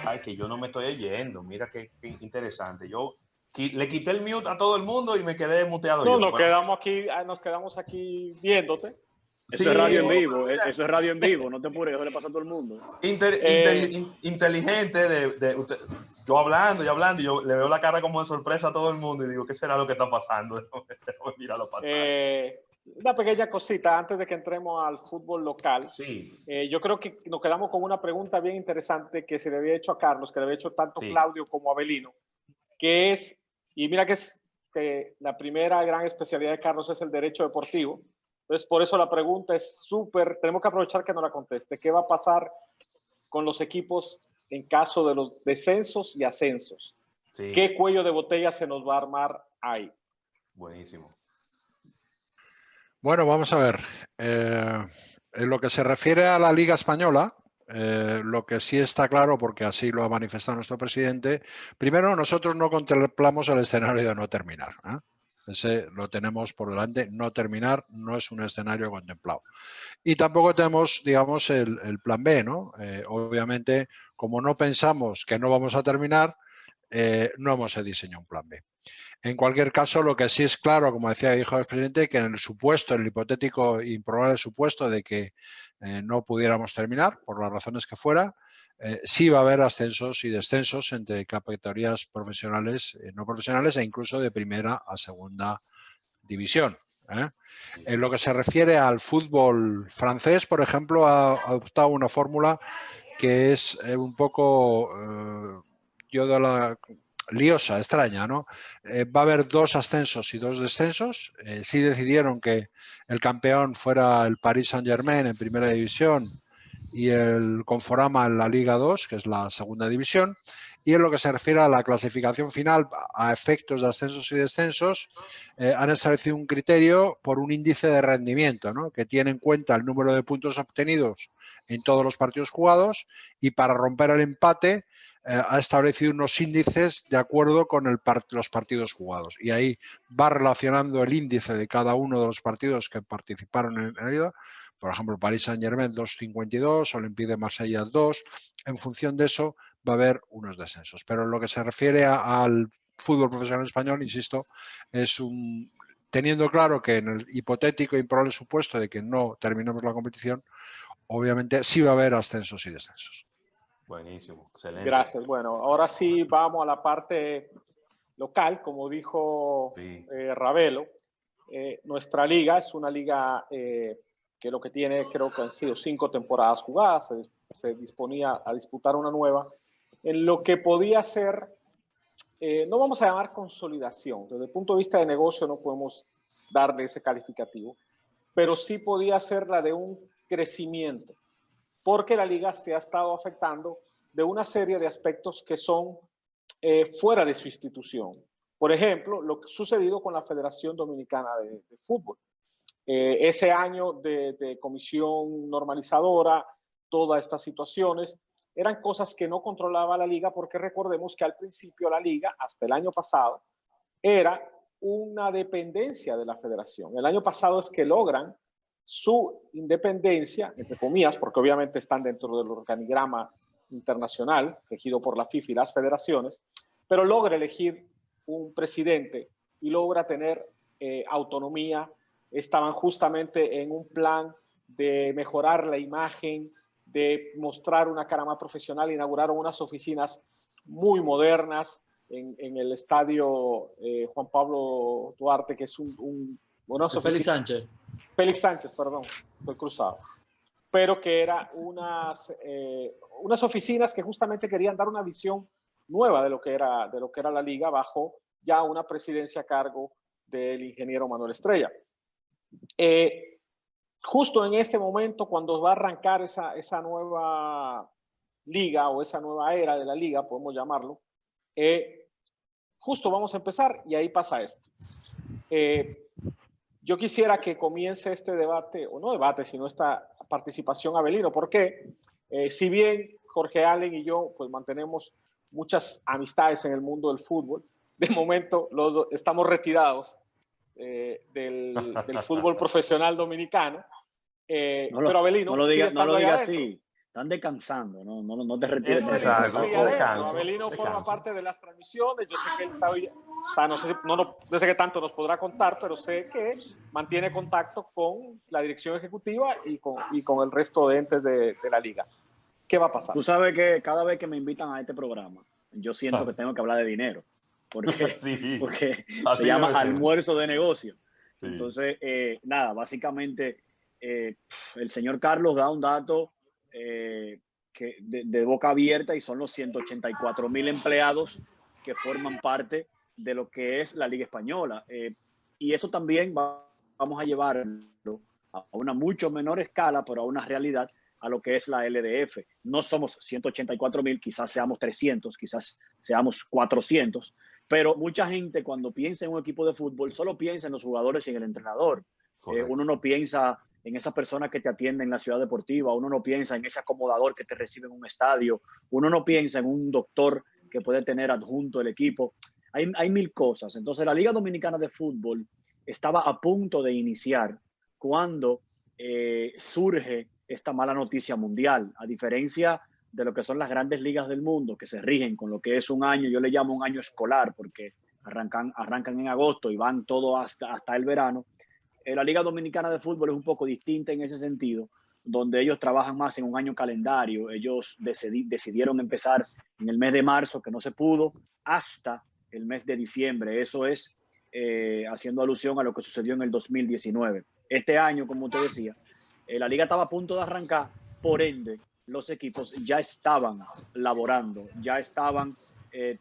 Ay, que yo no me estoy oyendo. Mira qué interesante. Yo le quité el mute a todo el mundo y me quedé muteado No, yo. nos quedamos aquí viéndote. Eso Sí, es radio en vivo, mira, eso es radio en vivo, no te apures, eso le pasa a todo el mundo. Inteligente de usted. Yo hablando, yo le veo la cara como de sorpresa a todo el mundo y digo, ¿qué será lo que está pasando? Mira la pantalla. Una pequeña cosita antes de que entremos al fútbol local. Sí. Yo creo que nos quedamos con una pregunta bien interesante que se le había hecho a Carlos, que le había hecho tanto Sí. Claudio como Avelino, que es, y mira que la primera gran especialidad de Carlos es el derecho deportivo. Entonces, por eso la pregunta es súper, tenemos que aprovechar que nos la conteste. ¿Qué va a pasar con los equipos en caso de los descensos y ascensos? Sí. ¿Qué cuello de botella se nos va a armar ahí? Buenísimo. Bueno, vamos a ver. En lo que se refiere a la Liga Española, lo que sí está claro, porque así lo ha manifestado nuestro presidente, primero, nosotros no contemplamos el escenario de no terminar. Ese lo tenemos por delante. No terminar no es un escenario contemplado. Y tampoco tenemos, digamos, el plan B, ¿no? Obviamente, como no pensamos que no vamos a terminar, no hemos diseñado un plan B. En cualquier caso, lo que sí es claro, como decía el hijo del presidente, que en el supuesto, el hipotético e improbable supuesto de que no pudiéramos terminar, por las razones que fuera, sí va a haber ascensos y descensos entre categorías profesionales, no profesionales e incluso de primera a segunda división. En lo que se refiere al fútbol francés, por ejemplo, ha adoptado una fórmula que es un poco, yo de la liosa, extraña, ¿no? Va a haber 2 ascensos y 2 descensos. Sí decidieron que el campeón fuera el Paris Saint-Germain en primera división y el Conforama en la Liga 2, que es la segunda división. Y en lo que se refiere a la clasificación final, a efectos de ascensos y descensos, han establecido un criterio por un índice de rendimiento, ¿no? Que tiene en cuenta el número de puntos obtenidos en todos los partidos jugados y para romper el empate ha establecido unos índices de acuerdo con los partidos jugados. Y ahí va relacionando el índice de cada uno de los partidos que participaron en la liga. Por ejemplo, Paris Saint-Germain 2,52, Olympique de Marsella 2. En función de eso va a haber unos descensos. Pero en lo que se refiere al fútbol profesional español, insisto, es teniendo claro que en el hipotético e improbable supuesto de que no terminemos la competición, obviamente sí va a haber ascensos y descensos. Buenísimo, excelente. Gracias. Bueno, ahora sí vamos a la parte local, como dijo Ravelo. Nuestra liga es una liga que lo que tiene, creo que han sido 5 temporadas jugadas. Se disponía a disputar una nueva. En lo que podía ser, no vamos a llamar consolidación. Desde el punto de vista de negocio no podemos darle ese calificativo, pero sí podía ser la de un crecimiento, porque la liga se ha estado afectando de una serie de aspectos que son fuera de su institución. Por ejemplo, lo que ha sucedido con la Federación Dominicana de Fútbol. Ese año de comisión normalizadora, todas estas situaciones, eran cosas que no controlaba la liga, porque recordemos que al principio la liga, hasta el año pasado, era una dependencia de la federación. El año pasado es que logran su independencia, entre comillas, porque obviamente están dentro del organigrama internacional regido por la FIFA y las federaciones, pero logra elegir un presidente y logra tener autonomía. Estaban justamente en un plan de mejorar la imagen, de mostrar una cara más profesional. Inauguraron unas oficinas muy modernas en el estadio Juan Pablo Duarte, que es Félix Sánchez. Félix Sánchez, perdón, estoy cruzado. Pero que era unas oficinas que justamente querían dar una visión nueva de lo que era la liga, bajo ya una presidencia a cargo del ingeniero Manuel Estrella. Justo en este momento, cuando va a arrancar esa nueva liga o esa nueva era de la liga, podemos llamarlo, justo vamos a empezar y ahí pasa esto. Yo quisiera que comience este debate, o no debate, sino esta participación, Avelino, porque si bien Jorge Allen y yo pues mantenemos muchas amistades en el mundo del fútbol, de momento estamos retirados del fútbol profesional dominicano. Pero Avelino no lo diga así. Están descansando, no te retires. Exacto, Abelino forma parte de las transmisiones. Yo sé que él está no sé si, no sé qué tanto nos podrá contar, pero sé que mantiene contacto con la dirección ejecutiva y con el resto de entes de la liga. ¿Qué va a pasar? Tú sabes que cada vez que me invitan a este programa, yo siento que tengo que hablar de dinero, porque, sí, porque así se llama debe ser. almuerzo de negocio. Sí. Entonces, básicamente, el señor Carlos da un dato que de boca abierta y son los 184,000 empleados que forman parte de lo que es la Liga Española. Y eso también vamos a llevarlo a una mucho menor escala, pero a una realidad, a lo que es la LDF. No somos 184,000, quizás seamos 300, quizás seamos 400, pero mucha gente cuando piensa en un equipo de fútbol solo piensa en los jugadores y en el entrenador. Uno no piensa en esa persona que te atiende en la ciudad deportiva, uno no piensa en ese acomodador que te recibe en un estadio, uno no piensa en un doctor que puede tener adjunto el equipo. Hay mil cosas. Entonces la Liga Dominicana de Fútbol estaba a punto de iniciar cuando surge esta mala noticia mundial, a diferencia de lo que son las grandes ligas del mundo, que se rigen con lo que es un año, yo le llamo un año escolar, porque arrancan en agosto y van todo hasta el verano. La Liga Dominicana de Fútbol es un poco distinta en ese sentido, donde ellos trabajan más en un año calendario. Ellos decidieron empezar en el mes de marzo, que no se pudo, hasta el mes de diciembre. Eso es haciendo alusión a lo que sucedió en el 2019. Este año, como usted decía, la liga estaba a punto de arrancar, por ende, los equipos ya estaban laborando, ya estaban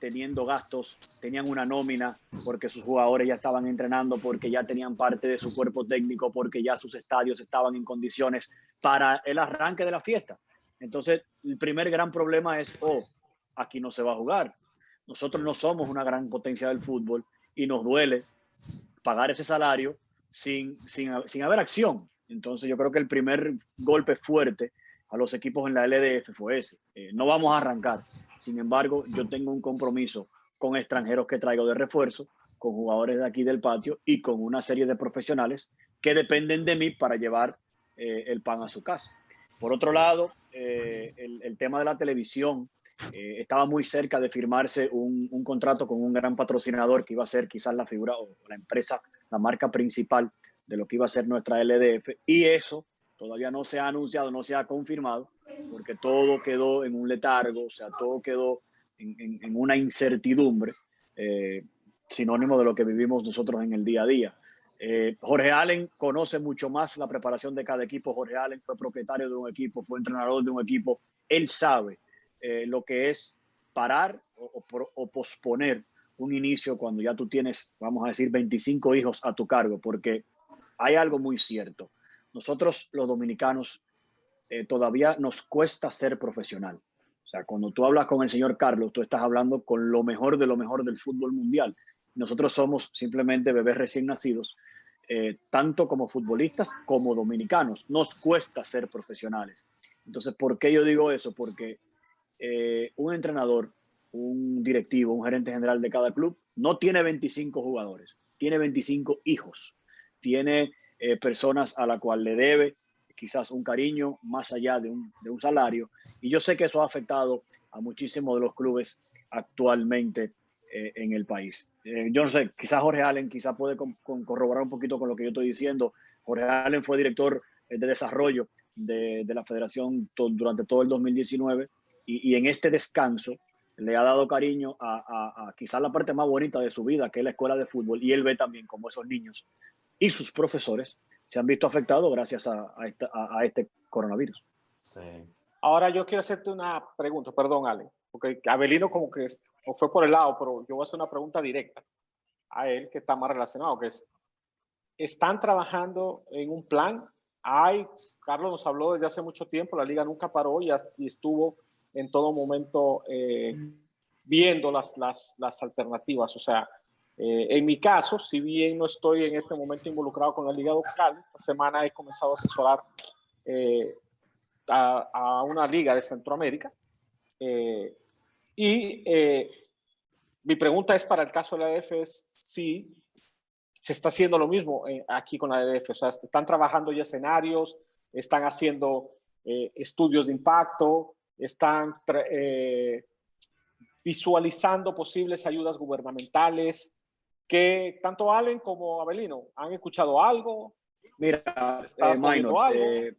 teniendo gastos, tenían una nómina, porque sus jugadores ya estaban entrenando, porque ya tenían parte de su cuerpo técnico, porque ya sus estadios estaban en condiciones para el arranque de la fiesta. Entonces, el primer gran problema es, aquí no se va a jugar. Nosotros no somos una gran potencia del fútbol y nos duele pagar ese salario sin haber acción. Entonces yo creo que el primer golpe fuerte a los equipos en la LDF fue ese. No vamos a arrancar. Sin embargo, yo tengo un compromiso con extranjeros que traigo de refuerzo, con jugadores de aquí del patio y con una serie de profesionales que dependen de mí para llevar el pan a su casa. Por otro lado, el tema de la televisión, estaba muy cerca de firmarse un contrato con un gran patrocinador que iba a ser quizás la figura o la empresa, la marca principal de lo que iba a ser nuestra LDF, y eso todavía no se ha anunciado, no se ha confirmado, porque todo quedó en un letargo, o sea, todo quedó en una incertidumbre, sinónimo de lo que vivimos nosotros en el día a día. Jorge Allen conoce mucho más la preparación de cada equipo. Jorge Allen fue propietario de un equipo, fue entrenador de un equipo. Él sabe lo que es parar o posponer un inicio cuando ya tú tienes, vamos a decir, 25 hijos a tu cargo, porque hay algo muy cierto. Nosotros los dominicanos todavía nos cuesta ser profesional. O sea, cuando tú hablas con el señor Carlos, tú estás hablando con lo mejor de lo mejor del fútbol mundial. Nosotros somos simplemente bebés recién nacidos, tanto como futbolistas como dominicanos. Nos cuesta ser profesionales. Entonces, ¿por qué yo digo eso? Porque un entrenador, un directivo, un gerente general de cada club no tiene 25 jugadores, tiene 25 hijos, tiene personas a la cual le debe quizás un cariño más allá de un salario, y yo sé que eso ha afectado a muchísimos de los clubes actualmente en el país. Yo no sé, quizás Jorge Allen quizás puede corroborar un poquito con lo que yo estoy diciendo. Jorge Allen fue director de desarrollo de la federación durante todo el 2019, y en este descanso le ha dado cariño a quizás la parte más bonita de su vida, que es la escuela de fútbol, y él ve también cómo esos niños y sus profesores se han visto afectados gracias a este coronavirus. Sí. Ahora yo quiero hacerte una pregunta, perdón, Ale, porque Abelino como que fue por el lado, pero yo voy a hacer una pregunta directa a él que está más relacionado, que es, ¿están trabajando en un plan? Carlos nos habló desde hace mucho tiempo, la liga nunca paró y estuvo en todo momento viendo las alternativas. O sea, en mi caso, si bien no estoy en este momento involucrado con la liga local, esta semana he comenzado a asesorar a una liga de Centroamérica. Mi pregunta es para el caso de la EDF, es si se está haciendo lo mismo aquí con la EDF. O sea, están trabajando ya escenarios, están haciendo estudios de impacto, están visualizando posibles ayudas gubernamentales. Que tanto Allen como Avelino, ¿han escuchado algo? Mira, Minor, el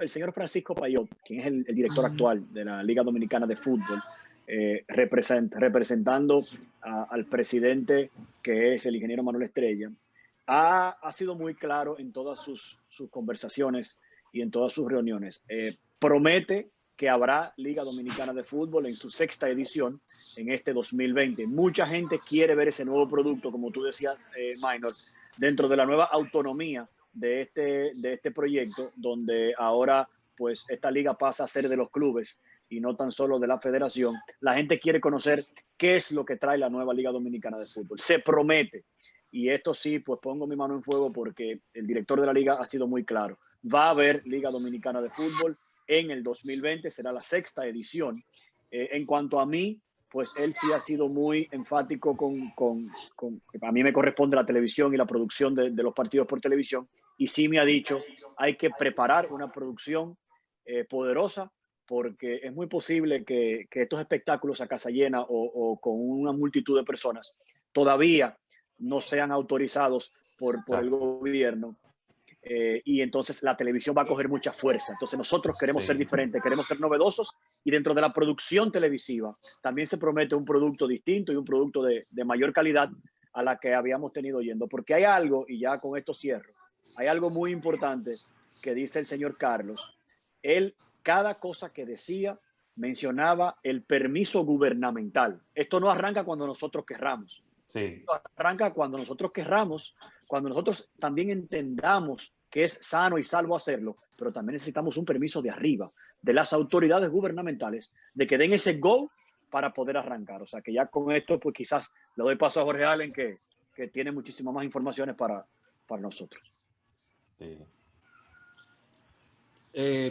señor Francisco Payot, quien es el director actual de la Liga Dominicana de Fútbol, representando al presidente, que es el ingeniero Manuel Estrella, ha sido muy claro en todas sus conversaciones y en todas sus reuniones. Promete que habrá Liga Dominicana de Fútbol en su 6ª edición en este 2020. Mucha gente quiere ver ese nuevo producto, como tú decías, Minor, dentro de la nueva autonomía de este proyecto, donde ahora pues esta liga pasa a ser de los clubes y no tan solo de la federación. La gente quiere conocer qué es lo que trae la nueva Liga Dominicana de Fútbol. Se promete, y esto sí, pues pongo mi mano en fuego porque el director de la liga ha sido muy claro. Va a haber Liga Dominicana de Fútbol en el 2020, será la 6ª edición. En cuanto a mí, pues él sí ha sido muy enfático a mí me corresponde la televisión y la producción de los partidos por televisión, y sí me ha dicho, hay que preparar una producción poderosa, porque es muy posible que estos espectáculos a casa llena o con una multitud de personas todavía no sean autorizados por el gobierno. Y entonces la televisión va a coger mucha fuerza. Entonces nosotros queremos ser diferentes, queremos ser novedosos, y dentro de la producción televisiva también se promete un producto distinto y un producto de mayor calidad a la que habíamos tenido yendo. Porque hay algo, y ya con esto cierro, hay algo muy importante que dice el señor Carlos. Él, cada cosa que decía, mencionaba el permiso gubernamental. Esto no arranca cuando nosotros querramos. Esto arranca cuando nosotros querramos, cuando nosotros también entendamos que es sano y salvo hacerlo, pero también necesitamos un permiso de arriba, de las autoridades gubernamentales, de que den ese go para poder arrancar. O sea, que ya con esto, pues quizás le doy paso a Jorge Allen, que tiene muchísimas más informaciones para nosotros. Sí.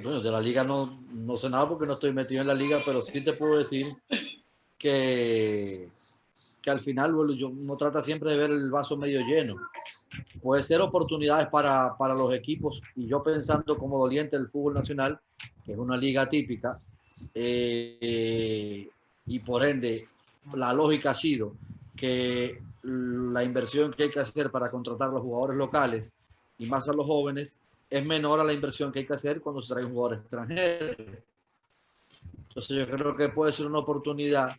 Bueno, de la liga no sé nada porque no estoy metido en la liga, pero sí te puedo decir que al final, bueno, uno trata siempre de ver el vaso medio lleno. Puede ser oportunidades para los equipos, y yo pensando como doliente del fútbol nacional, que es una liga típica, y por ende la lógica ha sido que la inversión que hay que hacer para contratar a los jugadores locales y más a los jóvenes es menor a la inversión que hay que hacer cuando se traen jugadores extranjeros. Entonces yo creo que puede ser una oportunidad,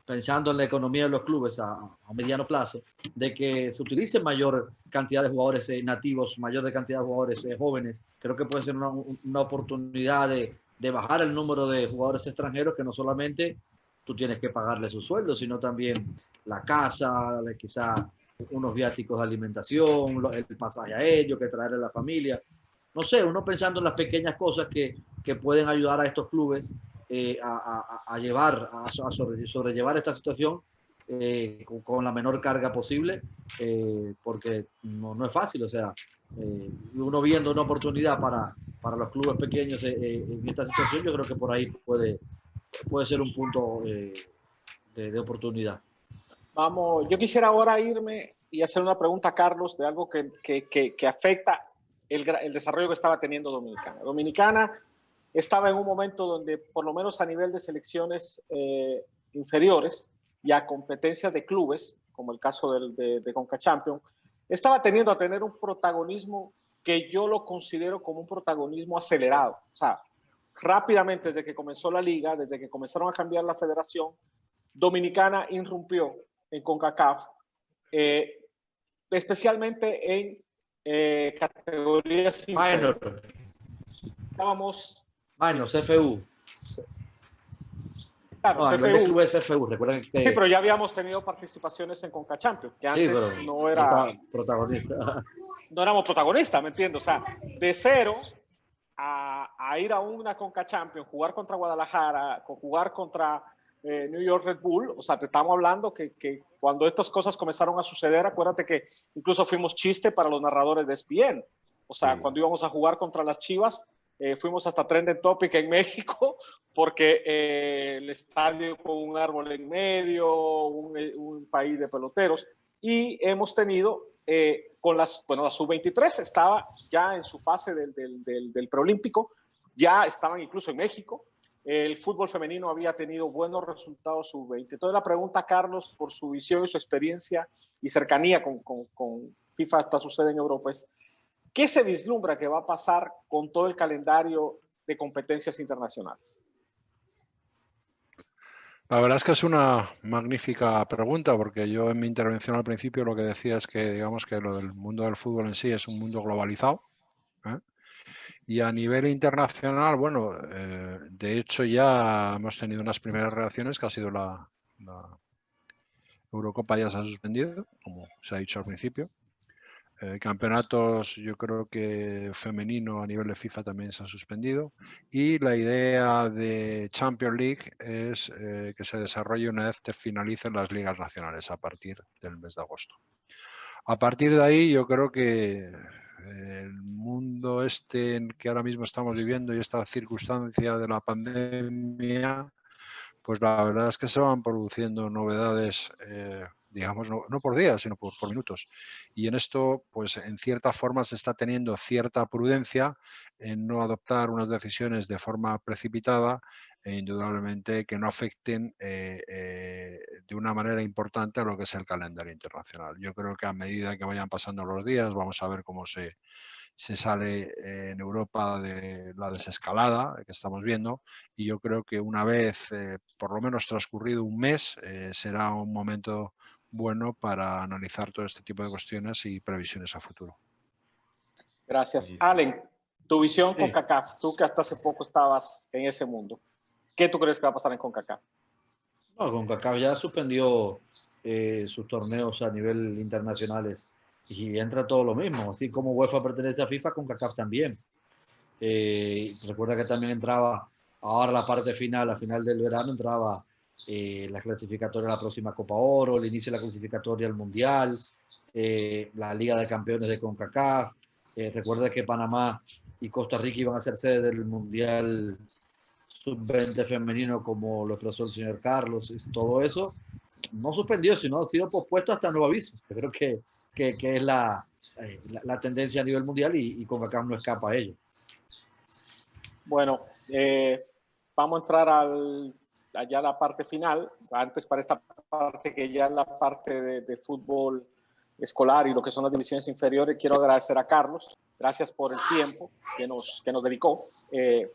pensando en la economía de los clubes a mediano plazo, de que se utilice mayor cantidad de jugadores nativos, mayor cantidad de jugadores jóvenes. Creo que puede ser una oportunidad de bajar el número de jugadores extranjeros, que no solamente tú tienes que pagarle sus sueldos, sino también la casa, quizá unos viáticos de alimentación, el pasaje aéreo que traerle a la familia. No sé, uno pensando en las pequeñas cosas que pueden ayudar a estos clubes a sobrellevar esta situación con la menor carga posible, porque no es fácil. O sea, uno viendo una oportunidad para los clubes pequeños en esta situación, yo creo que por ahí puede ser un punto de oportunidad. Vamos, yo quisiera ahora irme y hacer una pregunta a Carlos de algo que afecta el desarrollo que estaba teniendo Dominicana. Dominicana estaba en un momento donde, por lo menos a nivel de selecciones inferiores y a competencias de clubes, como el caso de Conca Champions, estaba teniendo a tener un protagonismo que yo lo considero como un protagonismo acelerado. O sea, rápidamente, desde que comenzó la liga, desde que comenzaron a cambiar la federación, Dominicana irrumpió en CONCACAF, especialmente en categorías minor. Estábamos... Minor, CFU. Claro, a nivel de clubes CFU, recuerden que... Sí, pero ya habíamos tenido participaciones en Conca Champions, que antes no era... protagonista. No éramos protagonistas, ¿me entiendes? O sea, de cero a ir a una Conca Champions, jugar contra Guadalajara, jugar contra New York Red Bull. O sea, te estamos hablando que cuando estas cosas comenzaron a suceder, acuérdate que incluso fuimos chiste para los narradores de ESPN. O sea, sí, cuando íbamos a jugar contra las Chivas, fuimos hasta Trending Topic en México, porque el estadio con un árbol en medio, un país de peloteros, y hemos tenido con la sub-23 estaba ya en su fase del preolímpico, ya estaban incluso en México. El fútbol femenino había tenido buenos resultados sub-20. Entonces la pregunta, Carlos, por su visión y su experiencia y cercanía con FIFA hasta su sede en Europa, es ¿qué se vislumbra que va a pasar con todo el calendario de competencias internacionales? La verdad es que es una magnífica pregunta, porque yo en mi intervención al principio lo que decía es que, digamos, que lo del mundo del fútbol en sí es un mundo globalizado, ¿eh? Y a nivel internacional, bueno, de hecho ya hemos tenido unas primeras reacciones, que ha sido la Eurocopa ya se ha suspendido, como se ha dicho al principio. Campeonatos, yo creo que femenino a nivel de FIFA también se ha suspendido, y la idea de Champions League es que se desarrolle una vez que finalicen las ligas nacionales a partir del mes de agosto. A partir de ahí yo creo que el mundo este en que ahora mismo estamos viviendo y esta circunstancia de la pandemia, pues la verdad es que se van produciendo novedades, digamos, no por días, sino por minutos. Y en esto, pues en cierta forma se está teniendo cierta prudencia en no adoptar unas decisiones de forma precipitada e indudablemente que no afecten de una manera importante a lo que es el calendario internacional. Yo creo que a medida que vayan pasando los días vamos a ver cómo se sale en Europa de la desescalada que estamos viendo, y yo creo que una vez, por lo menos transcurrido un mes, será un momento bueno para analizar todo este tipo de cuestiones y previsiones a futuro. Gracias. Allen, tu visión con CONCACAF, tú que hasta hace poco estabas en ese mundo, ¿qué tú crees que va a pasar en CONCACAF? No, CONCACAF ya suspendió sus torneos a nivel internacionales y entra todo lo mismo. Así como UEFA pertenece a FIFA, CONCACAF también. Recuerda que también entraba ahora la parte final, la final del verano, entraba la clasificatoria a la próxima Copa Oro, el inicio de la clasificatoria al Mundial, la Liga de Campeones de CONCACAF. Recuerda que Panamá y Costa Rica iban a ser sede del Mundial Sub-20 femenino, como lo expresó el señor Carlos. Todo eso no suspendió, sino ha sido pospuesto hasta nuevo aviso. Yo creo que es la tendencia a nivel mundial y CONCACAF no escapa a ello. Bueno, vamos a entrar allá a la parte final. Antes, para esta parte que ya es la parte de fútbol escolar y lo que son las divisiones inferiores, quiero agradecer a Carlos. Gracias por el tiempo que nos dedicó.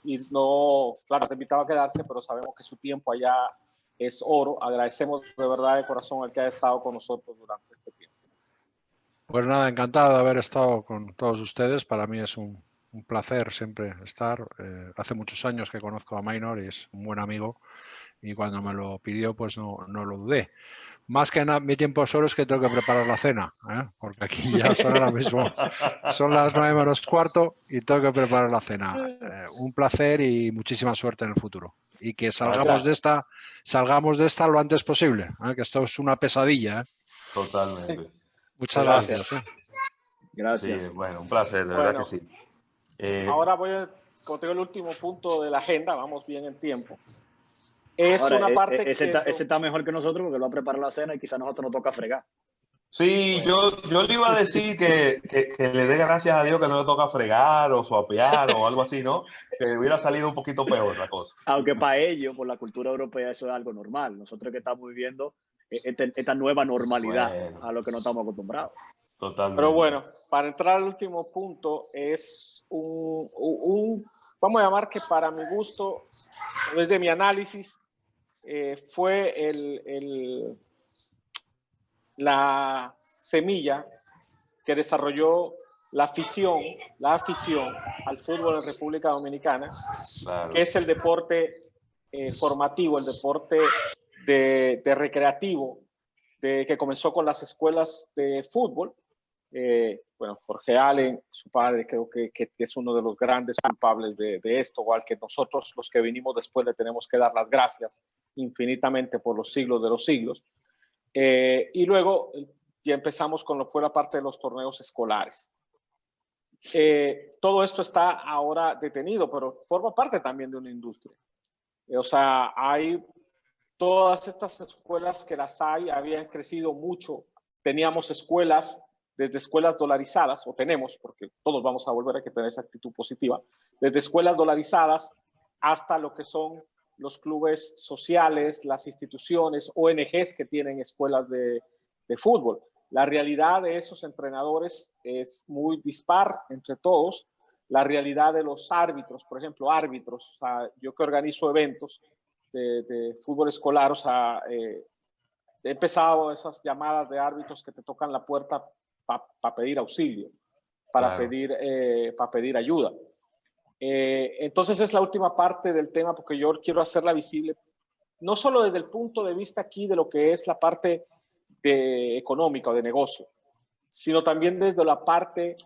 Y no, claro, te invitaba a quedarse, pero sabemos que su tiempo allá es oro. Agradecemos de verdad de corazón el que haya estado con nosotros durante este tiempo. Pues nada, encantado de haber estado con todos ustedes. Para mí es un placer siempre estar. Hace muchos años que conozco a Maynor y es un buen amigo, y cuando me lo pidió pues no lo dudé. Más que nada, mi tiempo solo es que tengo que preparar la cena, porque aquí ya son ahora mismo, son las 9 menos cuarto y tengo que preparar la cena. Un placer y muchísima suerte en el futuro. Y que salgamos de esta lo antes posible, que esto es una pesadilla. Totalmente. Muchas gracias. Gracias. Sí, bueno, un placer, de verdad que sí. Ahora como tengo el último punto de la agenda, vamos bien en tiempo. Es ahora, una parte ese está mejor que nosotros porque lo va a preparar la cena y quizás a nosotros nos toca fregar. Sí, bueno. yo le iba a decir que le dé gracias a Dios que no le toca fregar o suapear o algo así, ¿no? Que hubiera salido un poquito peor la cosa. Aunque para ellos, por la cultura europea, eso es algo normal. Nosotros que estamos viviendo esta nueva normalidad a lo que no estamos acostumbrados. Totalmente. Pero bueno, para entrar al último punto, es vamos a llamar que para mi gusto, desde mi análisis, fue la semilla que desarrolló la afición al fútbol en República Dominicana, claro, que es el deporte formativo, el deporte de recreativo, que comenzó con las escuelas de fútbol. Bueno, Jorge Allen, su padre, creo que es uno de los grandes culpables de esto, igual que nosotros los que vinimos después le tenemos que dar las gracias infinitamente por los siglos de los siglos. Y luego ya empezamos con lo que fue la parte de los torneos escolares. Todo esto está ahora detenido, pero forma parte también de una industria. O sea, hay todas estas escuelas que las hay, habían crecido mucho. Teníamos escuelas desde escuelas dolarizadas, o tenemos, porque todos vamos a volver a que tener esa actitud positiva, desde escuelas dolarizadas hasta lo que son los clubes sociales, las instituciones, ONGs que tienen escuelas de fútbol. La realidad de esos entrenadores es muy dispar entre todos. La realidad de los árbitros, por ejemplo, árbitros, o sea, yo que organizo eventos de fútbol escolar, o sea, he empezado esas llamadas de árbitros que te tocan la puerta para pedir auxilio, para pedir ayuda. Entonces es la última parte del tema porque yo quiero hacerla visible, no solo desde el punto de vista aquí de lo que es la parte económica o de negocio, sino también desde la parte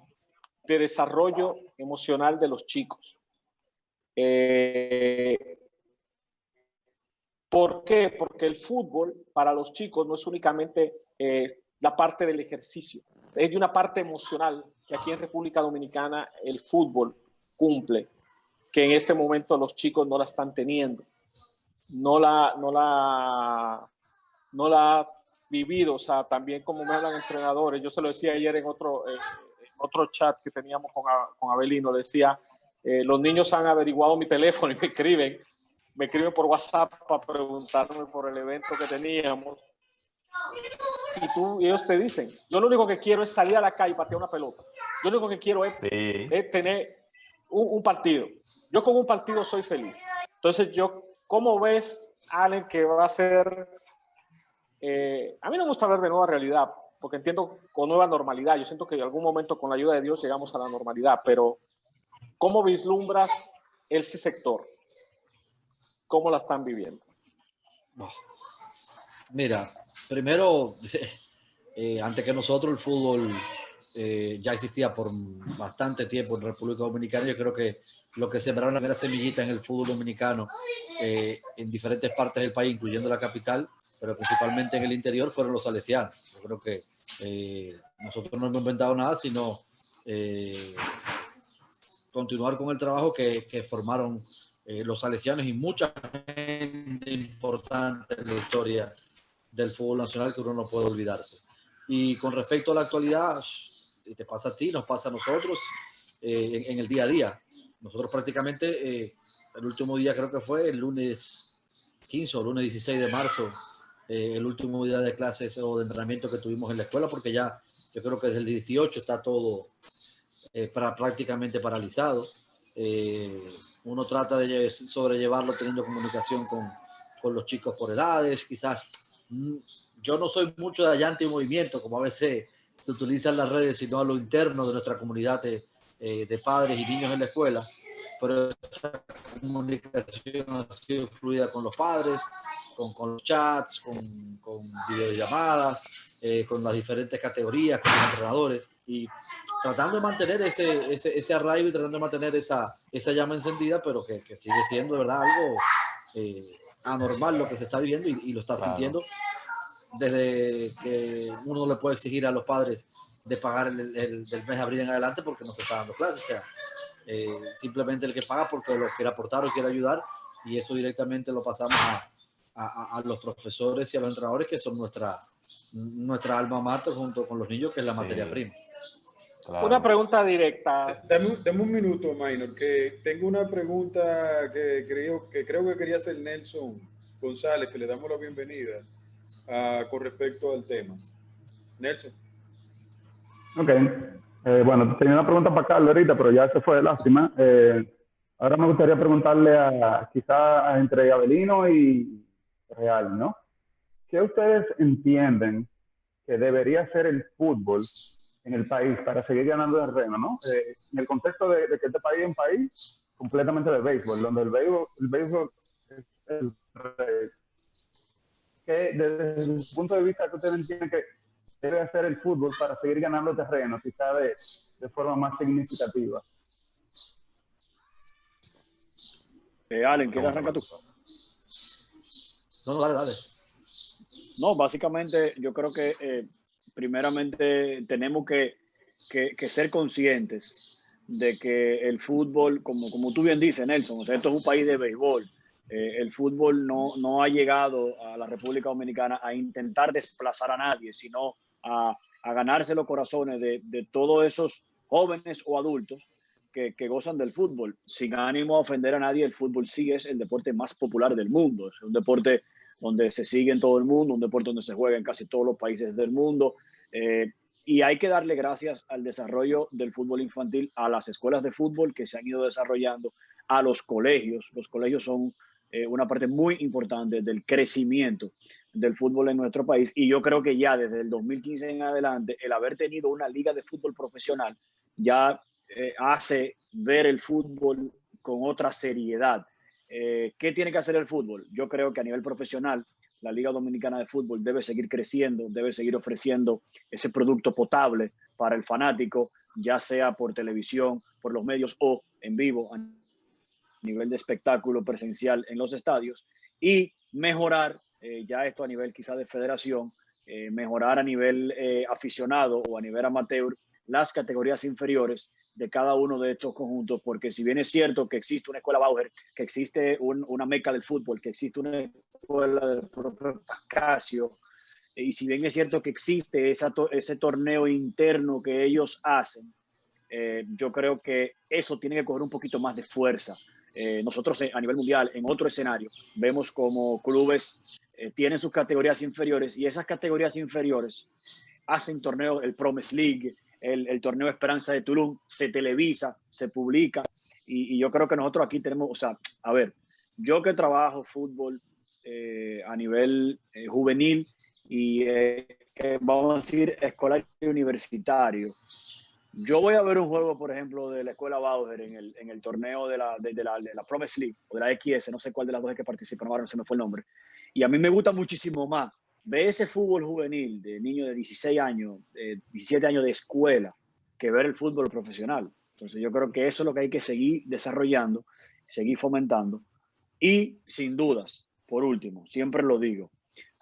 de desarrollo emocional de los chicos. ¿Por qué? Porque el fútbol para los chicos no es únicamente la parte del ejercicio, es de una parte emocional que aquí en República Dominicana el fútbol cumple, que en este momento los chicos no la están teniendo, no la ha vivido. O sea, también como me hablan entrenadores, yo se lo decía ayer en otro chat que teníamos con Abelino, decía, los niños han averiguado mi teléfono y me escriben por WhatsApp para preguntarme por el evento que teníamos. Y ellos te dicen, yo lo único que quiero es salir a la calle y patear una pelota. Yo lo único que quiero es tener un partido. Yo con un partido soy feliz. Entonces, ¿cómo ves, Allen, que va a ser? A mí no me gusta hablar de nueva realidad, porque entiendo con nueva normalidad. Yo siento que en algún momento, con la ayuda de Dios, llegamos a la normalidad. Pero, ¿cómo vislumbras ese sector? ¿Cómo la están viviendo? Mira, primero, antes que nosotros, el fútbol ya existía por bastante tiempo en República Dominicana. Yo creo que lo que sembraron la primera semillita en el fútbol dominicano en diferentes partes del país, incluyendo la capital, pero principalmente en el interior, fueron los salesianos. Yo creo que nosotros no hemos inventado nada, sino continuar con el trabajo que formaron los salesianos y mucha gente importante en la historia del fútbol nacional que uno no puede olvidarse. Y con respecto a la actualidad, te pasa a ti, nos pasa a nosotros en el día a día. Nosotros prácticamente el último día creo que fue el lunes 15 o lunes 16 de marzo, el último día de clases o de entrenamiento que tuvimos en la escuela, porque ya yo creo que desde el 18 está todo prácticamente paralizado. Uno trata de sobrellevarlo teniendo comunicación con los chicos por edades. Quizás yo no soy mucho de allá anti-movimiento, como a veces se utilizan las redes, sino a lo interno de nuestra comunidad de padres y niños en la escuela, pero esa comunicación ha sido fluida con los padres, con los chats, con videollamadas, con las diferentes categorías, con los entrenadores, y tratando de mantener ese arraigo y tratando de mantener esa llama encendida, pero que sigue siendo de verdad algo anormal lo que se está viviendo y lo está sintiendo desde que uno le puede exigir a los padres de pagar el mes de abril en adelante porque no se está dando clases. O sea, simplemente el que paga porque lo quiere aportar o quiere ayudar, y eso directamente lo pasamos a los profesores y a los entrenadores, que son nuestra alma mater junto con los niños, que es la materia prima. Claro. Una pregunta directa. Dame un minuto, Minor, que tengo una pregunta que creo que quería hacer Nelson González, que le damos la bienvenida con respecto al tema. Nelson. Ok. Bueno, tenía una pregunta para Carlos ahorita, pero ya se fue de lástima. Ahora me gustaría preguntarle quizá entre Abelino y Real, ¿no? ¿Qué ustedes entienden que debería ser el fútbol en el país para seguir ganando terreno, ¿no? En el contexto de que este país es un país completamente de béisbol, donde el béisbol es el rey. Desde el punto de vista que ustedes entienden que debe hacer el fútbol para seguir ganando terreno, quizá de forma más significativa. Allen, ¿quieres arrancar tú? No, dale. No, básicamente yo creo que primeramente tenemos que ser conscientes de que el fútbol, como tú bien dices, Nelson, o sea, esto es un país de béisbol. El fútbol no ha llegado a la República Dominicana a intentar desplazar a nadie, sino a a ganarse los corazones de todos esos jóvenes o adultos que gozan del fútbol. Sin ánimo a ofender a nadie, el fútbol sí es el deporte más popular del mundo. Es un deporte donde se sigue en todo el mundo, un deporte donde se juega en casi todos los países del mundo. Y hay que darle gracias al desarrollo del fútbol infantil, a las escuelas de fútbol que se han ido desarrollando, a los colegios. Los colegios son una parte muy importante del crecimiento del fútbol en nuestro país. Y yo creo que ya desde el 2015 en adelante, el haber tenido una liga de fútbol profesional ya hace ver el fútbol con otra seriedad. ¿Qué tiene que hacer el fútbol? Yo creo que a nivel profesional, la Liga Dominicana de Fútbol debe seguir creciendo, debe seguir ofreciendo ese producto potable para el fanático, ya sea por televisión, por los medios o en vivo, a nivel de espectáculo presencial en los estadios, y mejorar, ya esto a nivel quizá de federación, mejorar a nivel aficionado o a nivel amateur las categorías inferiores de cada uno de estos conjuntos, porque si bien es cierto que existe una escuela Bauer, que existe una meca del fútbol, que existe una escuela del propio Pascasio, y si bien es cierto que existe ese torneo interno que ellos hacen, yo creo que eso tiene que coger un poquito más de fuerza. Nosotros a nivel mundial, en otro escenario, vemos como clubes tienen sus categorías inferiores y esas categorías inferiores hacen torneos, el Promise League, el torneo Esperanza de Tulum, se televisa, se publica y yo creo que nosotros aquí tenemos, o sea, a ver, yo que trabajo fútbol a nivel juvenil y vamos a decir escolar y universitario, yo voy a ver un juego, por ejemplo, de la escuela Bauer en el torneo de la Promise League o de la XS, no sé cuál de las dos es que participan, ahora no se me fue el nombre, y a mí me gusta muchísimo más ver ese fútbol juvenil de niños de 16 años, 17 años de escuela, que ver el fútbol profesional. Entonces yo creo que eso es lo que hay que seguir desarrollando, seguir fomentando. Y sin dudas, por último, siempre lo digo,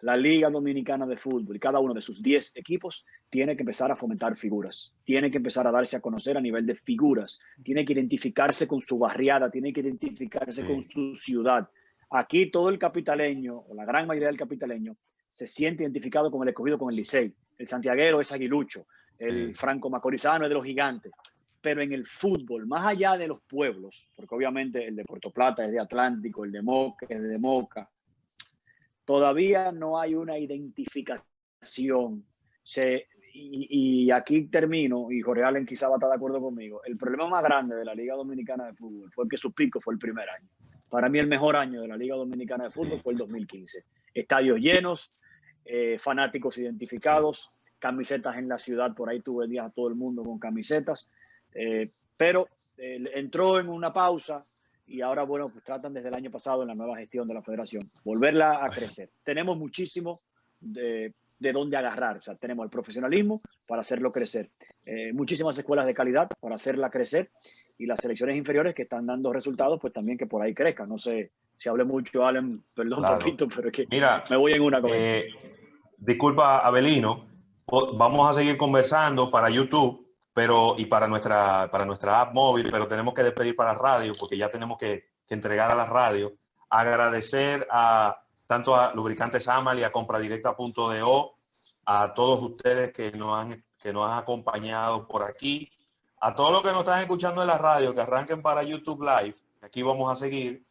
la Liga Dominicana de Fútbol y cada uno de sus 10 equipos tiene que empezar a fomentar figuras, tiene que empezar a darse a conocer a nivel de figuras, tiene que identificarse con su barriada, tiene que identificarse con su ciudad. Aquí todo el capitaleño, o la gran mayoría del capitaleño, se siente identificado con el Escogido, con el Licey. El santiaguero es aguilucho, el franco macorizano es de los Gigantes. Pero en el fútbol, más allá de los pueblos, porque obviamente el de Puerto Plata es de Atlántico, el de Moca es de Moca, todavía no hay una identificación. Y aquí termino, y Jorge Allen quizá va a estar de acuerdo conmigo, el problema más grande de la Liga Dominicana de Fútbol fue que su pico fue el primer año. Para mí el mejor año de la Liga Dominicana de Fútbol fue el 2015. Estadios llenos, fanáticos identificados, camisetas en la ciudad, por ahí tuve días a todo el mundo con camisetas, pero entró en una pausa y ahora, bueno, pues tratan desde el año pasado en la nueva gestión de la federación, volverla a crecer. Tenemos muchísimo de dónde agarrar, o sea, tenemos el profesionalismo para hacerlo crecer, muchísimas escuelas de calidad para hacerla crecer y las selecciones inferiores que están dando resultados, pues también que por ahí crezcan. No sé si hablé mucho, Allen, perdón, claro, papito, pero es que mira, me voy en una con eso. Disculpa, Abelino, vamos a seguir conversando para YouTube y para nuestra app móvil, pero tenemos que despedir para radio porque ya tenemos que entregar a la radio. Agradecer tanto a Lubricantes Amal y a Compradirecta.do, a todos ustedes que nos han acompañado por aquí, a todos los que nos están escuchando en la radio, que arranquen para YouTube Live. Aquí vamos a seguir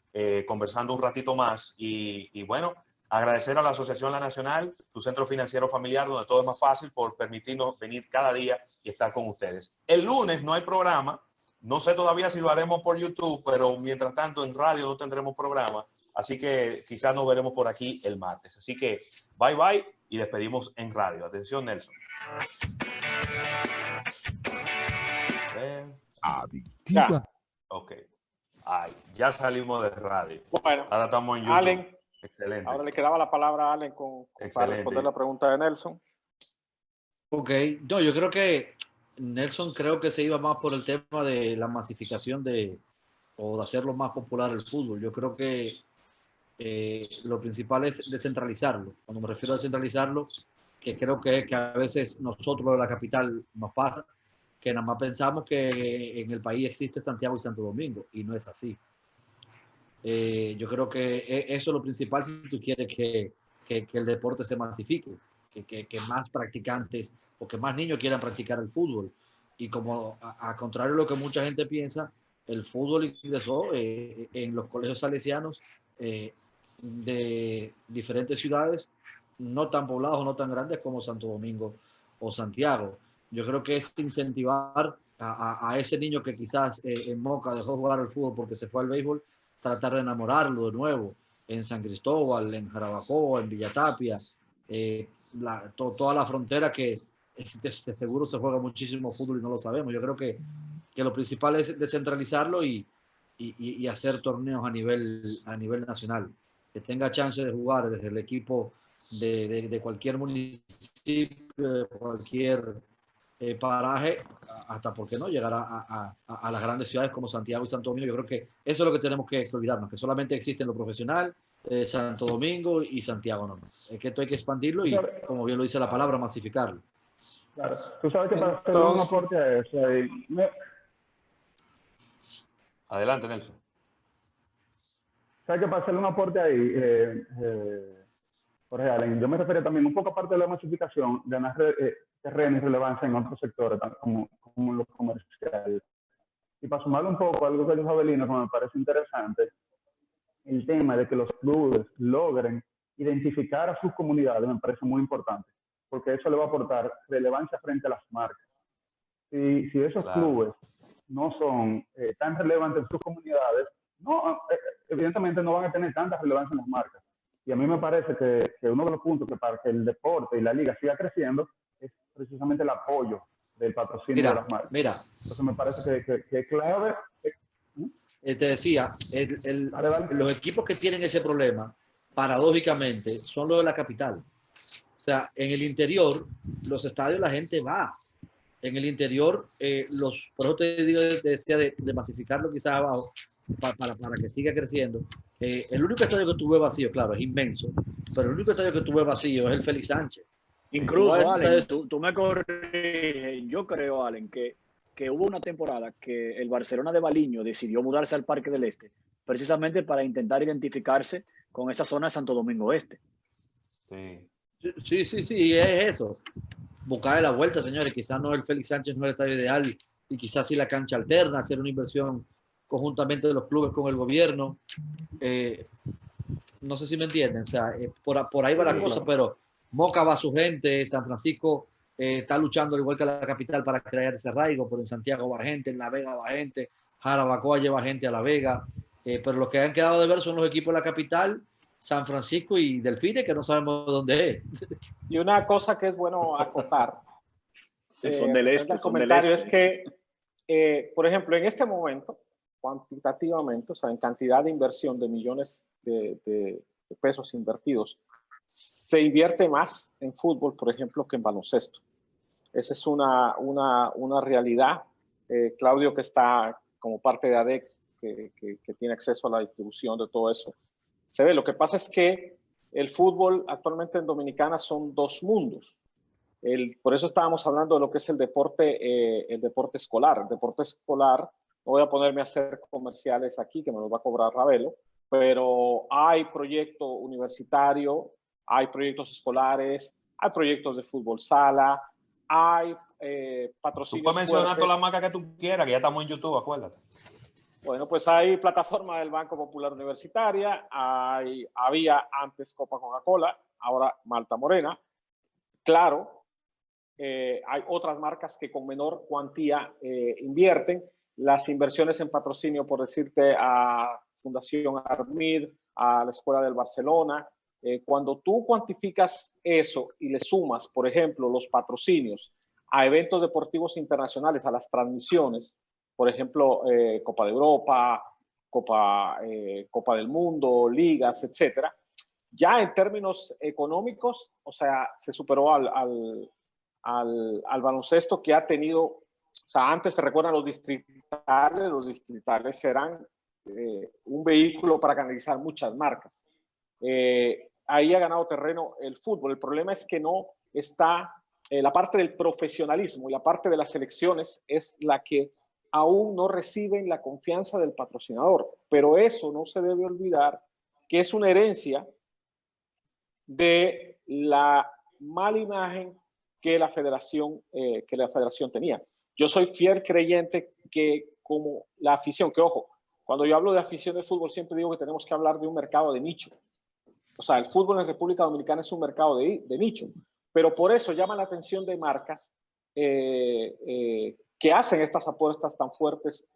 conversando un ratito más y bueno, agradecer a la Asociación La Nacional, tu centro financiero familiar, donde todo es más fácil, por permitirnos venir cada día y estar con ustedes. El lunes no hay programa, no sé todavía si lo haremos por YouTube, pero mientras tanto en radio no tendremos programa, así que quizás nos veremos por aquí el martes. Así que bye bye y despedimos en radio. Atención, Nelson. Adictiva. Ya. Ok. Ay, ya salimos de radio. Bueno, ahora estamos en YouTube. Allen, excelente. Ahora le quedaba la palabra a Allen para responder la pregunta de Nelson. Ok, no, yo creo que Nelson se iba más por el tema de la masificación o de hacerlo más popular el fútbol. Yo creo que lo principal es descentralizarlo. Cuando me refiero a descentralizarlo, que creo que a veces nosotros de la capital nos pasa, que nada más pensamos que en el país existe Santiago y Santo Domingo, y no es así. Yo creo que eso es lo principal si tú quieres que el deporte se masifique, que más practicantes o que más niños quieran practicar el fútbol. Y como a contrario de lo que mucha gente piensa, el fútbol ingresó en los colegios salesianos de diferentes ciudades no tan poblados o no tan grandes como Santo Domingo o Santiago. Yo creo que es incentivar a ese niño que quizás en Moca dejó jugar al fútbol porque se fue al béisbol, tratar de enamorarlo de nuevo en San Cristóbal, en Jarabacoa, en Villatapia, toda la frontera que seguro se juega muchísimo fútbol y no lo sabemos. Yo creo que lo principal es descentralizarlo y hacer torneos a nivel nacional. Que tenga chance de jugar desde el equipo de cualquier municipio, de cualquier paraje, hasta, ¿por qué no?, llegar a las grandes ciudades como Santiago y Santo Domingo. Yo creo que eso es lo que tenemos que olvidarnos, que solamente existen lo profesional, Santo Domingo y Santiago nomás. Es que esto hay que expandirlo y, como bien lo dice la palabra, masificarlo. Claro, tú sabes que para hacer un aporte a eso, Adelante, Nelson. sabes que para hacerle un aporte ahí, Jorge Allen, yo me refería también un poco aparte de la masificación, ganar terreno y relevancia en otros sectores, como los comerciales. Y para sumarle un poco a algo que dijo Avelino, que me parece interesante, el tema de que los clubes logren identificar a sus comunidades me parece muy importante, porque eso le va a aportar relevancia frente a las marcas. Si esos clubes no son tan relevantes en sus comunidades, evidentemente no van a tener tanta relevancia en las marcas. Y a mí me parece que uno de los puntos que para que el deporte y la liga siga creciendo es precisamente el apoyo del patrocinio de las marcas. Entonces me parece que es clave. Te decía, los equipos que tienen ese problema, paradójicamente, son los de la capital. O sea, en el interior, los estadios, la gente va. En el interior, por eso te decía de masificarlo quizás abajo, para que siga creciendo. El único estadio que tuve vacío, claro, es inmenso, pero el único estadio que tuve vacío es el Félix Sánchez. Incluso, Allen, tú me corriges, yo creo, Allen, que hubo una temporada que el Barcelona de Baliño decidió mudarse al Parque del Este, precisamente para intentar identificarse con esa zona de Santo Domingo Este. Sí, es eso. Buscar la vuelta, señores. Quizás no el Félix Sánchez no es el estadio ideal y quizás sí la cancha alterna, hacer una inversión conjuntamente de los clubes con el gobierno. No sé si me entienden. O sea, por ahí va la cosa, pero Moca va a su gente, San Francisco está luchando al igual que la capital para crear ese arraigo, pero en Santiago va gente, en La Vega va gente, Jarabacoa lleva gente a La Vega, pero los que han quedado de ver son los equipos de la capital, San Francisco y Delfines, que no sabemos dónde es. Y una cosa que es bueno acotar, son del este, el comentario es que, por ejemplo, en este momento, cuantitativamente, o sea, en cantidad de inversión de millones de pesos invertidos, se invierte más en fútbol, por ejemplo, que en baloncesto. Esa es una realidad. Claudio, que está como parte de ADEC, que tiene acceso a la distribución de todo eso, se ve. Lo que pasa es que el fútbol actualmente en Dominicana son dos mundos. Por eso estábamos hablando de lo que es el deporte escolar. El deporte escolar, no voy a ponerme a hacer comerciales aquí, que me los va a cobrar Ravelo, pero hay proyecto universitario, hay proyectos escolares, hay proyectos de fútbol sala, hay patrocinios. Tú puedes mencionar todas las marcas que tú quieras, que ya estamos en YouTube, acuérdate. Bueno, pues hay plataforma del Banco Popular Universitaria, había antes Copa Coca-Cola, ahora Malta Morena. Claro, hay otras marcas que con menor cuantía invierten. Las inversiones en patrocinio, por decirte, a Fundación Armid, a la Escuela del Barcelona, cuando tú cuantificas eso y le sumas, por ejemplo, los patrocinios a eventos deportivos internacionales, a las transmisiones, por ejemplo, Copa de Europa, Copa del Mundo, ligas, etcétera, ya en términos económicos, o sea, se superó al baloncesto, que ha tenido, o sea, antes, ¿te recuerdan los distritales? Los distritales eran un vehículo para canalizar muchas marcas. Ahí ha ganado terreno el fútbol. El problema es que no está la parte del profesionalismo, y la parte de las elecciones es la que aún no reciben la confianza del patrocinador. Pero eso no se debe olvidar, que es una herencia de la mala imagen que la federación tenía. Yo soy fiel creyente que como la afición, que ojo, cuando yo hablo de afición de fútbol siempre digo que tenemos que hablar de un mercado de nicho. O sea, el fútbol en República Dominicana es un mercado de nicho, pero por eso llama la atención de marcas que hacen estas apuestas tan fuertes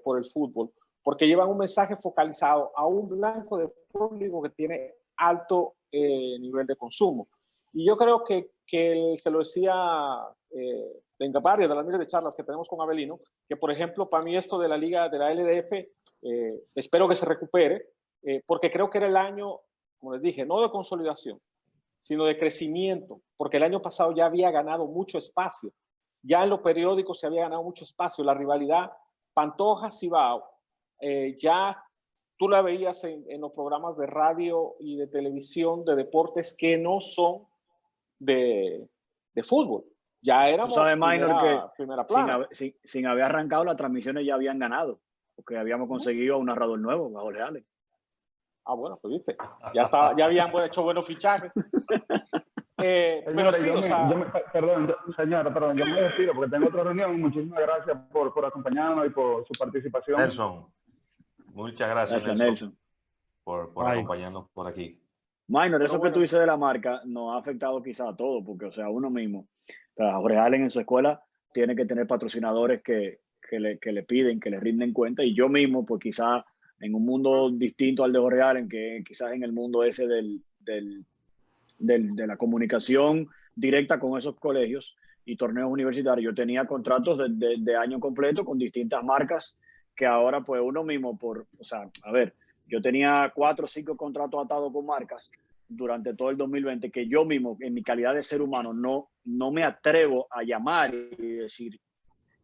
por el fútbol, porque llevan un mensaje focalizado a un blanco de público que tiene alto nivel de consumo. Y yo creo que se lo decía en varias de las miles de charlas que tenemos con Avelino, que por ejemplo, para mí esto de la liga, de la LDF, espero que se recupere, porque creo que era el año, como les dije, no de consolidación, sino de crecimiento, porque el año pasado ya había ganado mucho espacio, ya en los periódicos se había ganado mucho espacio, la rivalidad Pantoja-Cibao, ya tú la veías en los programas de radio y de televisión de deportes que no son de fútbol. Ya éramos primera plana. Sin haber arrancado, las transmisiones ya habían ganado, porque habíamos conseguido un narrador nuevo, Jorge Allen. Ah, bueno, pues viste, ya habían hecho buenos fichajes. Pero sí, perdón, señora, yo me despido porque tengo otra reunión. Muchísimas gracias por acompañarnos y por su participación. Nelson, muchas gracias Nelson, por acompañarnos por aquí. Minor, eso que tú dices de la marca nos ha afectado quizá a todos, porque, o sea, uno mismo, o sea, Jorge Allen en su escuela tiene que tener patrocinadores que le piden, que le rinden cuenta, y yo mismo, pues quizá en un mundo distinto al de Jorge Allen, que quizás en el mundo ese de la comunicación directa con esos colegios y torneos universitarios, yo tenía contratos de año completo con distintas marcas que ahora pues uno mismo o sea, a ver, yo tenía 4 o 5 contratos atados con marcas durante todo el 2020 que yo mismo, en mi calidad de ser humano, no me atrevo a llamar y decir,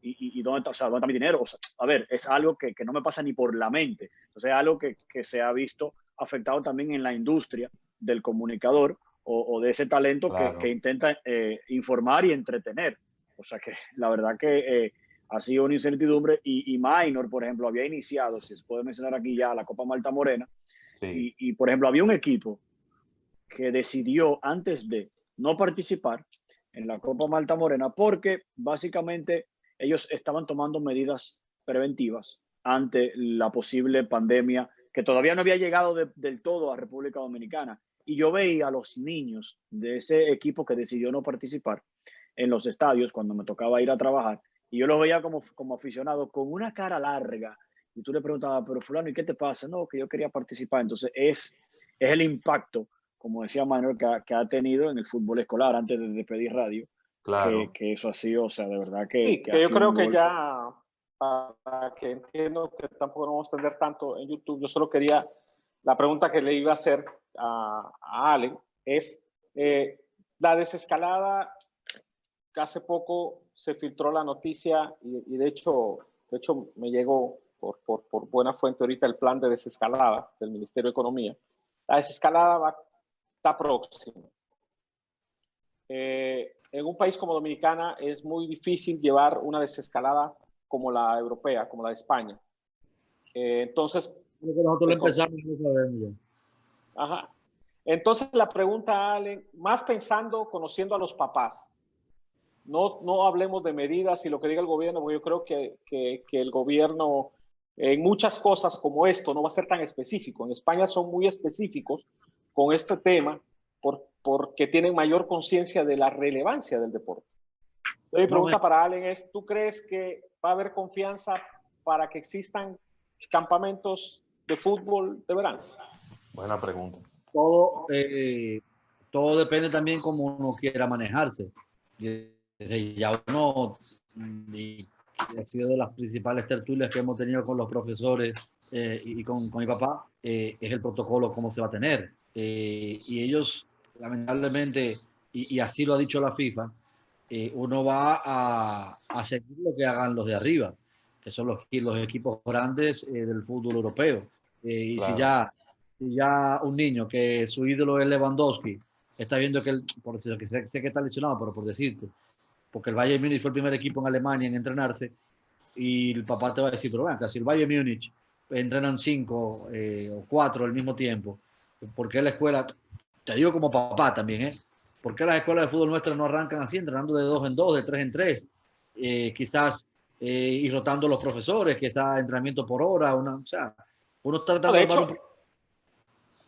¿y dónde está, o sea, dónde está mi dinero? O sea, a ver, es algo que no me pasa ni por la mente. Entonces es algo que se ha visto afectado también en la industria del comunicador o de ese talento claro, que intenta informar y entretener. O sea que la verdad que ha sido una incertidumbre y Minor, por ejemplo, había iniciado, si se puede mencionar aquí ya, la Copa Malta Morena. Sí. Y por ejemplo, había un equipo que decidió antes de no participar en la Copa Malta Morena porque básicamente ellos estaban tomando medidas preventivas ante la posible pandemia que todavía no había llegado del todo a República Dominicana. Y yo veía a los niños de ese equipo que decidió no participar en los estadios cuando me tocaba ir a trabajar. Y yo los veía como aficionado con una cara larga. Y tú le preguntabas, pero fulano, ¿y qué te pasa? No, que yo quería participar. Entonces es el impacto, como decía Manuel, que ha tenido en el fútbol escolar antes de despedir radio. Claro. Que eso ha sido, o sea, de verdad que... Sí, que yo creo que ya, para que entiendo que tampoco no vamos a extender tanto en YouTube, yo solo quería, la pregunta que le iba a hacer a Allen es, la desescalada, que hace poco se filtró la noticia y de hecho me llegó por buena fuente ahorita el plan de desescalada del Ministerio de Economía. La desescalada está próxima. En un país como Dominicana es muy difícil llevar una desescalada como la europea, como la de España. Entonces... Nosotros lo empezamos y no sabemos. Ajá. Entonces la pregunta, Allen, más pensando, conociendo a los papás, no hablemos de medidas y lo que diga el gobierno, porque yo creo que el gobierno en muchas cosas como esto no va a ser tan específico. En España son muy específicos con este tema porque tienen mayor conciencia de la relevancia del deporte. Entonces, mi pregunta para Allen es, ¿tú crees que va a haber confianza para que existan campamentos de fútbol de verano? Buena pregunta. Todo depende también cómo uno quiera manejarse. Ya uno, y ha sido de las principales tertulias que hemos tenido con los profesores y con mi papá, es el protocolo, cómo se va a tener. Y ellos, lamentablemente, y así lo ha dicho la FIFA, uno va a seguir lo que hagan los de arriba, que son los equipos grandes del fútbol europeo. Y claro, si ya un niño que su ídolo es Lewandowski, está viendo que, por decirlo, que sé que está lesionado, pero por decirte, porque el Bayern Múnich fue el primer equipo en Alemania en entrenarse, y el papá te va a decir, pero bueno, si el Bayern Múnich entrenan 5 o 4 al mismo tiempo, ¿por qué la escuela? Te digo como papá también, ¿Por qué las escuelas de fútbol nuestras no arrancan así, entrenando de 2 en 2, de 3 en 3? Quizás ir rotando los profesores, quizás entrenamiento por hora, o sea, uno está tratando de hecho,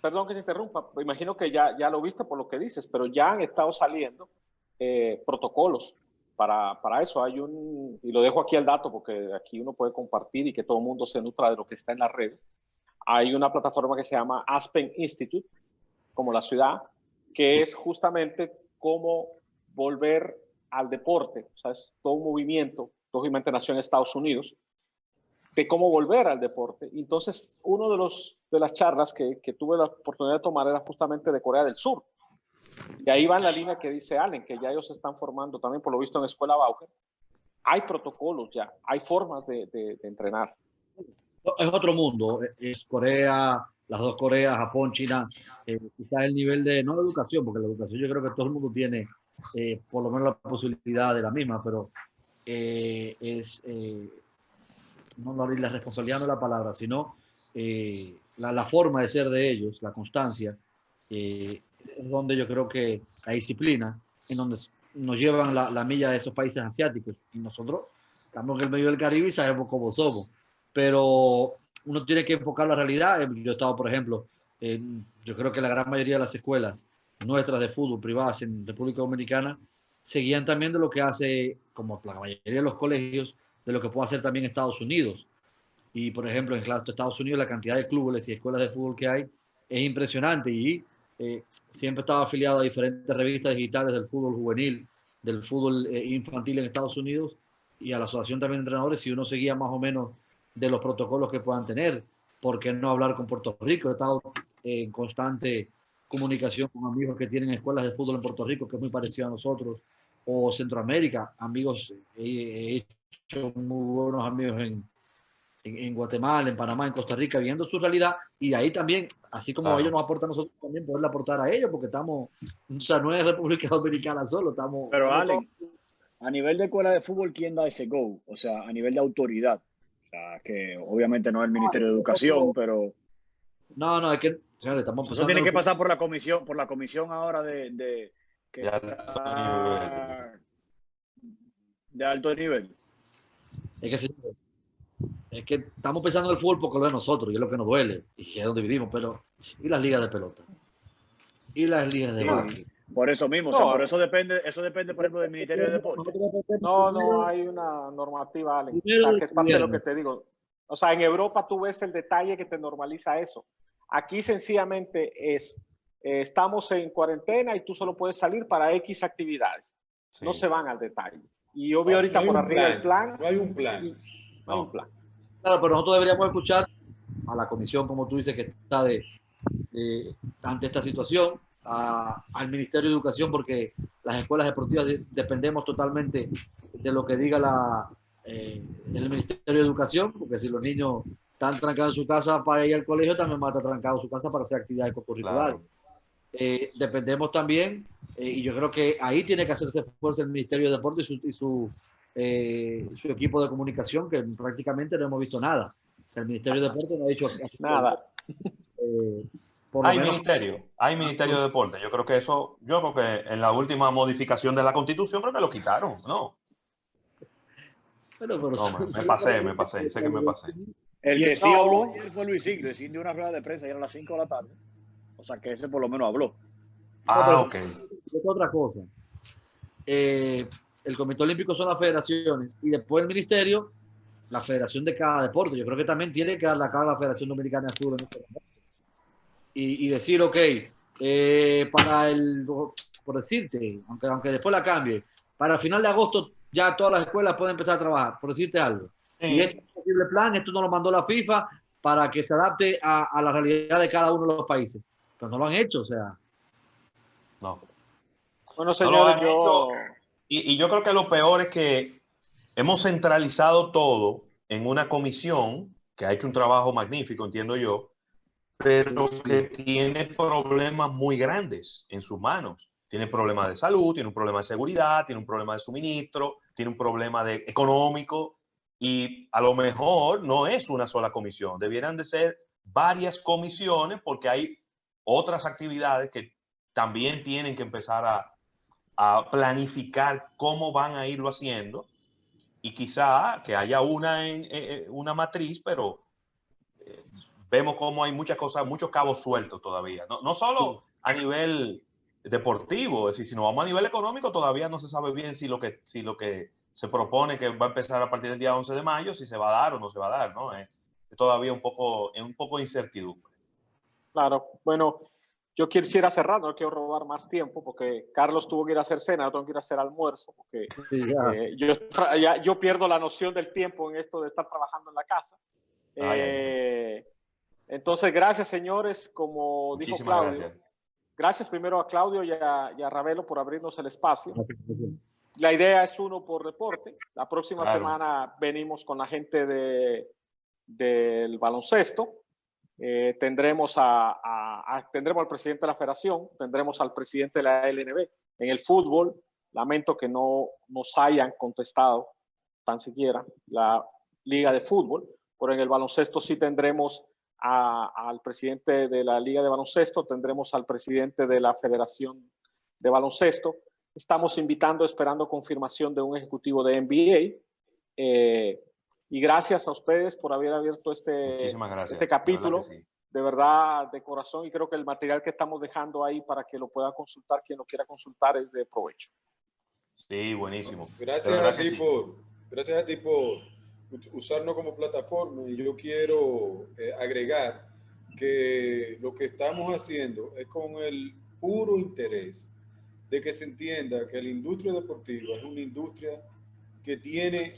perdón que te interrumpa, imagino que ya lo viste por lo que dices, pero ya han estado saliendo protocolos para eso. Hay y lo dejo aquí al dato porque aquí uno puede compartir y que todo el mundo se nutra de lo que está en las redes. Hay una plataforma que se llama Aspen Institute, como la ciudad, que es justamente cómo volver al deporte. O sea, es todo un movimiento, lógicamente nació en Estados Unidos, de cómo volver al deporte. Entonces, uno de las charlas que tuve la oportunidad de tomar era justamente de Corea del Sur. Y ahí va en la línea que dice Allen, que ya ellos se están formando también, por lo visto, en Escuela Bauer. Hay protocolos ya, hay formas de entrenar. Es otro mundo, es Corea, las dos Coreas, Japón, China, quizás el nivel de, no de educación, porque la educación yo creo que todo el mundo tiene por lo menos la posibilidad de la misma, pero no la responsabilidad no es la palabra, sino la forma de ser de ellos, la constancia, es donde yo creo que la disciplina, en donde nos llevan la milla de esos países asiáticos, y nosotros estamos en el medio del Caribe y sabemos cómo somos, pero uno tiene que enfocar la realidad. Yo he estado, por ejemplo, yo creo que la gran mayoría de las escuelas nuestras de fútbol privadas en República Dominicana seguían también de lo que hace, como la mayoría de los colegios, de lo que puede hacer también Estados Unidos. Y, por ejemplo, en Estados Unidos la cantidad de clubes y escuelas de fútbol que hay es impresionante, y siempre estaba afiliado a diferentes revistas digitales del fútbol juvenil, del fútbol infantil en Estados Unidos, y a la Asociación también de Entrenadores, y uno seguía más o menos de los protocolos que puedan tener. ¿Por qué no hablar con Puerto Rico? He estado en constante comunicación con amigos que tienen escuelas de fútbol en Puerto Rico, que es muy parecido a nosotros, o Centroamérica, amigos, he hecho muy buenos amigos en Guatemala, en Panamá, en Costa Rica, viendo su realidad, y de ahí también, así como ellos nos aportan a nosotros, también poderle aportar a ellos, porque estamos, o sea, no es República Dominicana solo, estamos... Pero Allen, a nivel de escuela de fútbol, ¿quién da ese go? O sea, a nivel de autoridad. O sea, que obviamente no es el Ministerio de Educación, pero... No, es que, señores, estamos empezando... Eso tiene que pasar por la comisión ahora de alto nivel. Es que estamos pensando en el fútbol porque lo de nosotros, y es lo que nos duele, y es donde vivimos, pero ¿y las ligas de pelota? ¿Y las ligas de básquet? Por eso mismo, o sea, por eso depende, por ejemplo, del Ministerio de Deportes. No hay una normativa, Allen, o sea, que es parte de lo que te digo. O sea, en Europa tú ves el detalle que te normaliza eso. Aquí sencillamente estamos en cuarentena y tú solo puedes salir para X actividades. Sí. No se van al detalle. Y yo vi ahorita por arriba el plan. No hay un plan. No hay un plan. Claro, pero nosotros deberíamos escuchar a la comisión, como tú dices, que está ante esta situación, al Ministerio de Educación, porque las escuelas deportivas dependemos totalmente de lo que diga el Ministerio de Educación, porque si los niños están trancados en su casa para ir al colegio, también van a estar trancados en su casa para hacer actividades curriculares. Claro. Dependemos también, y yo creo que ahí tiene que hacerse esfuerzo el Ministerio de Deportes y su equipo de comunicación, que prácticamente no hemos visto nada. O sea, el Ministerio de Deportes no ha dicho nada. Hay Ministerio de Deportes. Yo creo que en la última modificación de la Constitución creo que lo quitaron, ¿no? Pero no, me pasé, sé que me pasé. El que sí habló fue Luis Ingles, dio una rueda de prensa y era a las 5 de la tarde. O sea, que ese por lo menos habló. Ok. Es otra cosa. El Comité Olímpico son las federaciones, y después el Ministerio, la federación de cada deporte. Yo creo que también tiene que dar la cara a la Federación Dominicana de Fútbol en este momento. Y decir, ok, por decirte, aunque después la cambie, para el final de agosto ya todas las escuelas pueden empezar a trabajar, por decirte algo. Sí. Y este es un posible plan, esto nos lo mandó la FIFA para que se adapte a la realidad de cada uno de los países. Pero no lo han hecho, o sea. No. Bueno, señores, y yo creo que lo peor es que hemos centralizado todo en una comisión que ha hecho un trabajo magnífico, entiendo yo, pero que tiene problemas muy grandes en sus manos. Tiene problemas de salud, tiene un problema de seguridad, tiene un problema de suministro, tiene un problema económico, y a lo mejor no es una sola comisión. Debieran de ser varias comisiones, porque hay otras actividades que también tienen que empezar a planificar cómo van a irlo haciendo y quizá que haya una matriz, pero vemos cómo hay muchas cosas, muchos cabos sueltos todavía. No solo a nivel deportivo, es decir, sino vamos a nivel económico, todavía no se sabe bien si lo que se propone que va a empezar a partir del día 11 de mayo, si se va a dar o no se va a dar, ¿no? Es todavía un poco de incertidumbre. Claro, bueno, yo quisiera cerrar, no quiero robar más tiempo porque Carlos tuvo que ir a hacer cena, yo tengo que ir a hacer almuerzo porque yo pierdo la noción del tiempo en esto de estar trabajando en la casa. Entonces, gracias, señores, como dijo Claudio. Gracias primero a Claudio y a Ravelo por abrirnos el espacio. La idea es uno por deporte. La próxima semana venimos con la gente del baloncesto. Tendremos al presidente de la federación, tendremos al presidente de la LNB. En el fútbol, lamento que no nos hayan contestado tan siquiera la liga de fútbol, pero en el baloncesto sí tendremos al presidente de la liga de baloncesto, tendremos al presidente de la federación de baloncesto. Estamos esperando confirmación de un ejecutivo de NBA. Y gracias a ustedes por haber abierto este capítulo. De verdad, de corazón, y creo que el material que estamos dejando ahí para que lo pueda consultar, quien lo quiera consultar, es de provecho. Sí, buenísimo. Gracias a ti por usarnos como plataforma, y yo quiero agregar que lo que estamos haciendo es con el puro interés de que se entienda que la industria deportiva es una industria que tiene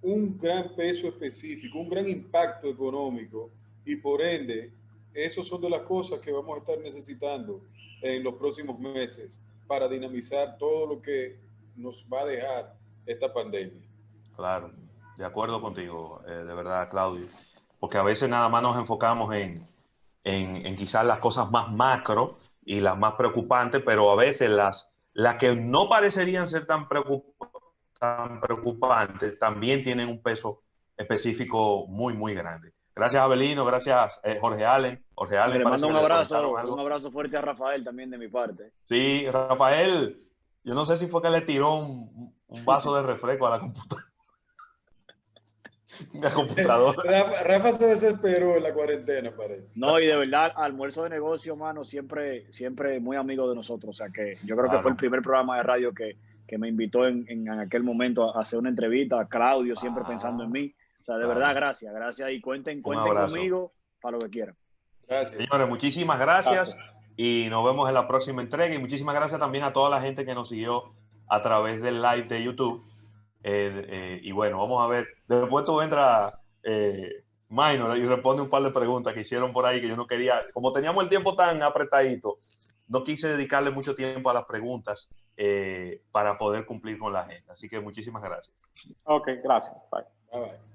un gran peso específico, un gran impacto económico, y por ende, esas son de las cosas que vamos a estar necesitando en los próximos meses para dinamizar todo lo que nos va a dejar esta pandemia. Claro, de acuerdo contigo, de verdad, Claudio, porque a veces nada más nos enfocamos en quizás las cosas más macro y las más preocupantes, pero a veces las que no parecerían ser tan preocupantes también tienen un peso específico muy, muy grande. Gracias, Abelino, gracias, Jorge Allen. Le mando un abrazo fuerte a Rafael también de mi parte. Sí, Rafael, yo no sé si fue que le tiró un vaso de refresco a la computadora. Rafa se desesperó en la cuarentena, parece. No, y de verdad, almuerzo de negocio, mano, siempre muy amigo de nosotros. O sea, que yo creo que fue el primer programa de radio que me invitó en aquel momento a hacer una entrevista. A Claudio, siempre pensando en mí. O sea, de verdad, gracias. Y cuenten conmigo para lo que quieran. Gracias. Señores, muchísimas gracias. Y nos vemos en la próxima entrega. Y muchísimas gracias también a toda la gente que nos siguió a través del live de YouTube. Y bueno, vamos a ver. Después tú entras, Minor, y responde un par de preguntas que hicieron por ahí que yo no quería. Como teníamos el tiempo tan apretadito, no quise dedicarle mucho tiempo a las preguntas para poder cumplir con la agenda. Así que muchísimas gracias. Ok, gracias. Bye. Bye, bye.